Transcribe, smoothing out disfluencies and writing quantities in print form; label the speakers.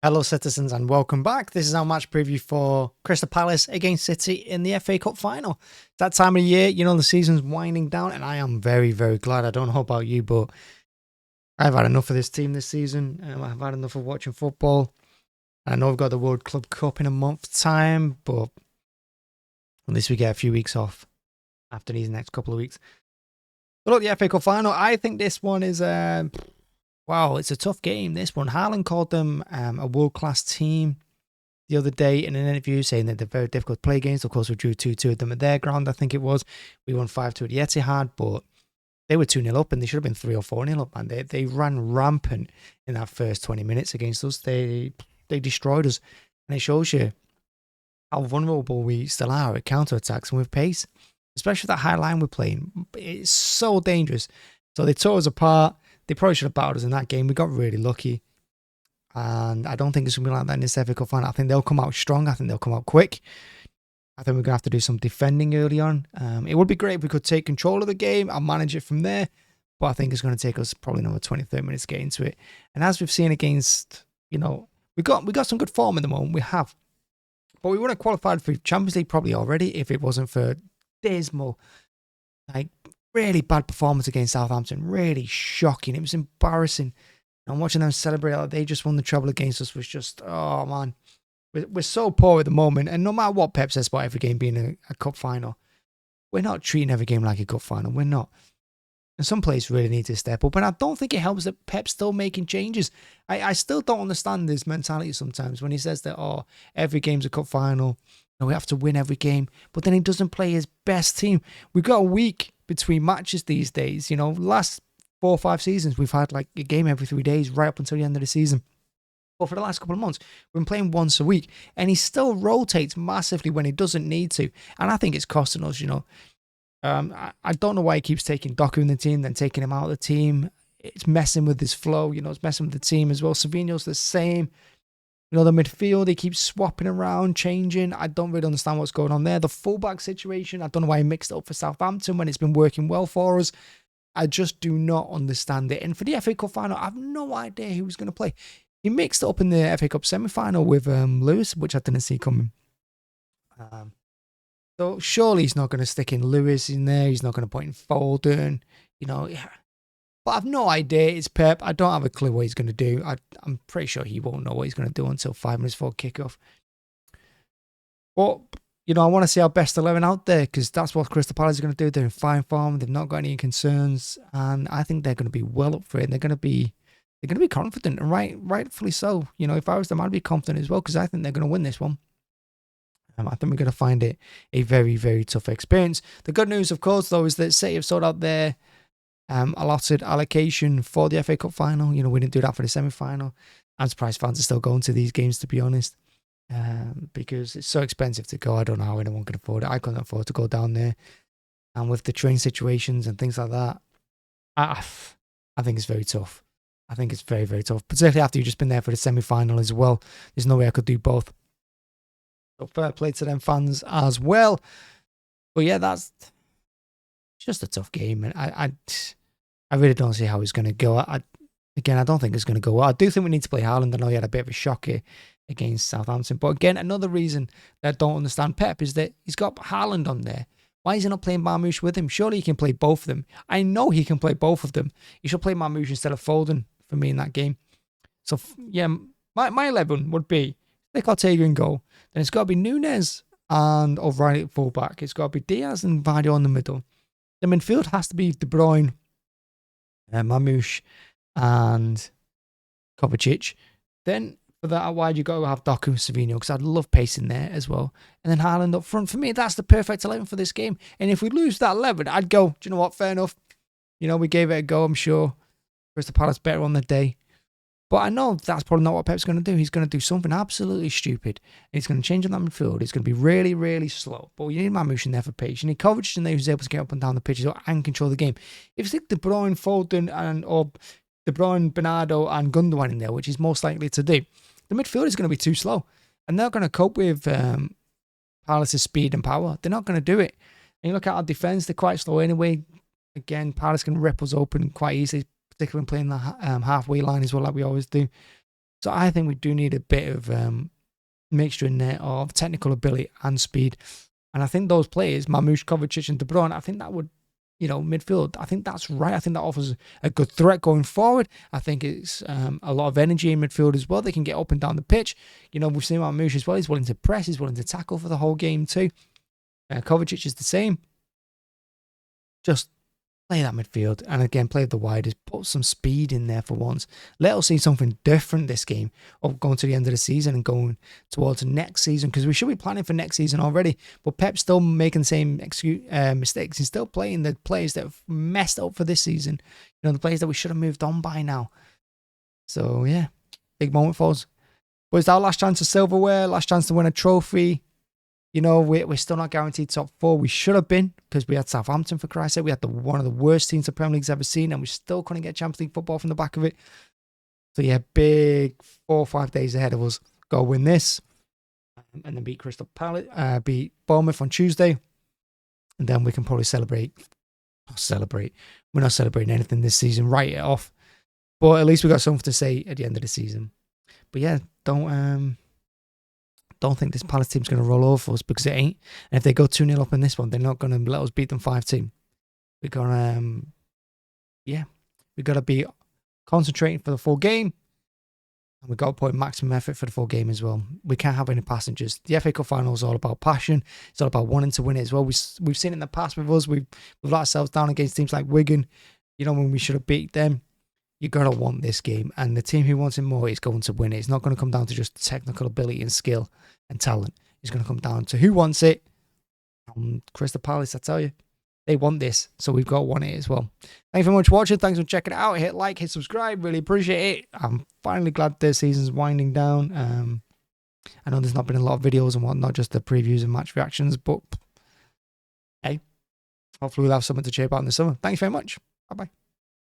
Speaker 1: Hello, citizens, and welcome back. This is our match preview for Crystal Palace against City in the FA Cup final. It's that time of year, the season's winding down, and I am very, very glad. I don't know about you, but I've had enough of this team this season. I've had enough of watching football. I know we've got the World Club Cup in a month's time, but at least we get a few weeks off after these next couple of weeks. But look, the FA Cup final, I think this one is wow, it's a tough game, this one. Haaland called them a world-class team the other day in an interview, saying that they're very difficult to play against. Of course, we drew 2-2 at them at their ground, I think it was. We won 5-2 at the Etihad, but they were 2-0 up, and they should have been 3 or 4-0 up, man. They ran rampant in that first 20 minutes against us. They destroyed us, and it shows you how vulnerable we still are at counter-attacks and with pace, especially that high line we're playing. It's so dangerous. So they tore us apart. They probably should have battled us in that game. We got really lucky. And I don't think it's going to be like that in this FA Cup final. I think they'll come out strong. I think they'll come out quick. I think we're going to have to do some defending early on. It would be great if we could take control of the game and manage it from there. But I think it's going to take us probably another 20, 30 minutes to get into it. And as we've seen against, we got some good form in the moment. We have. But we would have qualified for Champions League probably already if it wasn't for dismal, really bad performance against Southampton. Really shocking. It was embarrassing. And watching them celebrate like they just won the treble against us was just, oh man. We're so poor at the moment. And no matter what Pep says about every game being a cup final, we're not treating every game like a cup final. We're not. And some players really need to step up. And I don't think it helps that Pep's still making changes. I still don't understand his mentality sometimes when he says that, every game's a cup final. We have to win every game. But then he doesn't play his best team. We've got a week between matches these days. Last 4 or 5 seasons, we've had like a game every 3 days right up until the end of the season. But for the last couple of months, we've been playing once a week. And he still rotates massively when he doesn't need to. And I think it's costing us, I don't know why he keeps taking Doku in the team, then taking him out of the team. It's messing with his flow, it's messing with the team as well. Savinho's the same. The midfield, he keeps swapping around, changing. I don't really understand what's going on there. The fullback situation, I don't know why he mixed it up for Southampton when it's been working well for us. I just do not understand it. And for the FA Cup final, I have no idea who was going to play. He mixed it up in the FA Cup semi-final with Lewis, which I didn't see coming. So surely he's not going to stick in Lewis in there. He's not going to put in Foden, But I've no idea. It's Pep. I don't have a clue what he's going to do. I'm pretty sure he won't know what he's going to do until 5 minutes before kickoff. But, I want to see our best 11 out there because that's what Crystal Palace is going to do. They're in fine form. They've not got any concerns. And I think they're going to be well up for it. And they're going to be confident, and rightfully so. If I was them, I'd be confident as well because I think they're going to win this one. I think we're going to find it a very, very tough experience. The good news, of course, though, is that City have sorted out their allotted allocation for the FA Cup final. We didn't do that for the semi-final. I'm surprised fans are still going to these games, to be honest, because it's so expensive to go. I don't know how anyone can afford it. I couldn't afford to go down there. And with the train situations and things like that, I think it's very tough. I think it's very, very tough, particularly after you've just been there for the semi-final as well. There's no way I could do both. So fair play to them fans as well. But yeah, it's just a tough game. And I really don't see how it's going to go. I don't think it's going to go well. I do think we need to play Haaland. I know he had a bit of a shocker against Southampton. But again, another reason that I don't understand Pep is that he's got Haaland on there. Why is he not playing Marmoush with him? Surely he can play both of them. I know he can play both of them. He should play Marmoush instead of Foden for me in that game. So, yeah, my 11 would be Nick Ortega in goal. Then it's got to be Nunes and O'Reilly at fullback. It's got to be Diaz and Vardy in the middle. The midfield has to be De Bruyne, Marmoush, and Kovacic. Then for that out wide, you've got to have Doku and Savinho because I'd love pace in there as well. And then Haaland up front. For me, that's the perfect 11 for this game. And if we lose that 11, I'd go, do you know what? Fair enough. We gave it a go, I'm sure. Crystal Palace better on the day. But I know that's probably not what Pep's going to do. He's going to do something absolutely stupid. He's going to change on that midfield. It's going to be really, really slow. But you need Marmoush in there for pace. You need Kovacic in there who's able to get up and down the pitch and control the game. If you stick De Bruyne, Foden, or De Bruyne, Bernardo, and Gundogan in there, which he's most likely to do, the midfield is going to be too slow. And they're going to cope with Palace's speed and power. They're not going to do it. And you look at our defence, they're quite slow anyway. Again, Palace can rip us open quite easily, particularly when playing the halfway line as well, like we always do. So I think we do need a bit of mixture in there of technical ability and speed. And I think those players, Mamouche, Kovacic, and De Bruyne, I think that would, midfield, I think that's right. I think that offers a good threat going forward. I think it's a lot of energy in midfield as well. They can get up and down the pitch. We've seen Mamouche as well. He's willing to press. He's willing to tackle for the whole game too. Kovacic is the same. Just play that midfield, and again, play the widest, put some speed in there for once. Let us see something different this game, of going to the end of the season and going towards next season, because we should be planning for next season already. But Pep's still making the same mistakes. He's still playing the players that have messed up for this season. The players that we should have moved on by now. So yeah, big moment for us. But it's our last chance of silverware, last chance to win a trophy. We're still not guaranteed top 4. We should have been, because we had Southampton, for Christ's sake. We had one of the worst teams the Premier League's ever seen, and we still couldn't get Champions League football from the back of it. So yeah, big 4 or 5 days ahead of us. Go win this, and then beat Crystal Palace, beat Bournemouth on Tuesday, and then we can probably celebrate. We're not celebrating anything this season. Write it off. But at least we got something to say at the end of the season. But yeah, don't think this Palace team's going to roll over us, because it ain't. And if they go 2-0 up in this one, they're not going to let us beat them 5-2. We're going to, we've got to be concentrating for the full game. And we've got to put in maximum effort for the full game as well. We can't have any passengers. The FA Cup final is all about passion. It's all about wanting to win it as well. We've seen it in the past with us. We've let ourselves down against teams like Wigan, when we should have beat them. You got to want this game, and the team who wants it more is going to win it. It's not going to come down to just technical ability and skill and talent. It's going to come down to who wants it. Crystal Palace, I tell you, they want this, so we've got to want it as well. Thanks very much for watching. Thanks for checking it out. Hit like, hit subscribe. Really appreciate it. I'm finally glad this season's winding down. I know there's not been a lot of videos and whatnot, just the previews and match reactions, but hey, hopefully we'll have something to cheer about in the summer. Thanks very much. Bye-bye.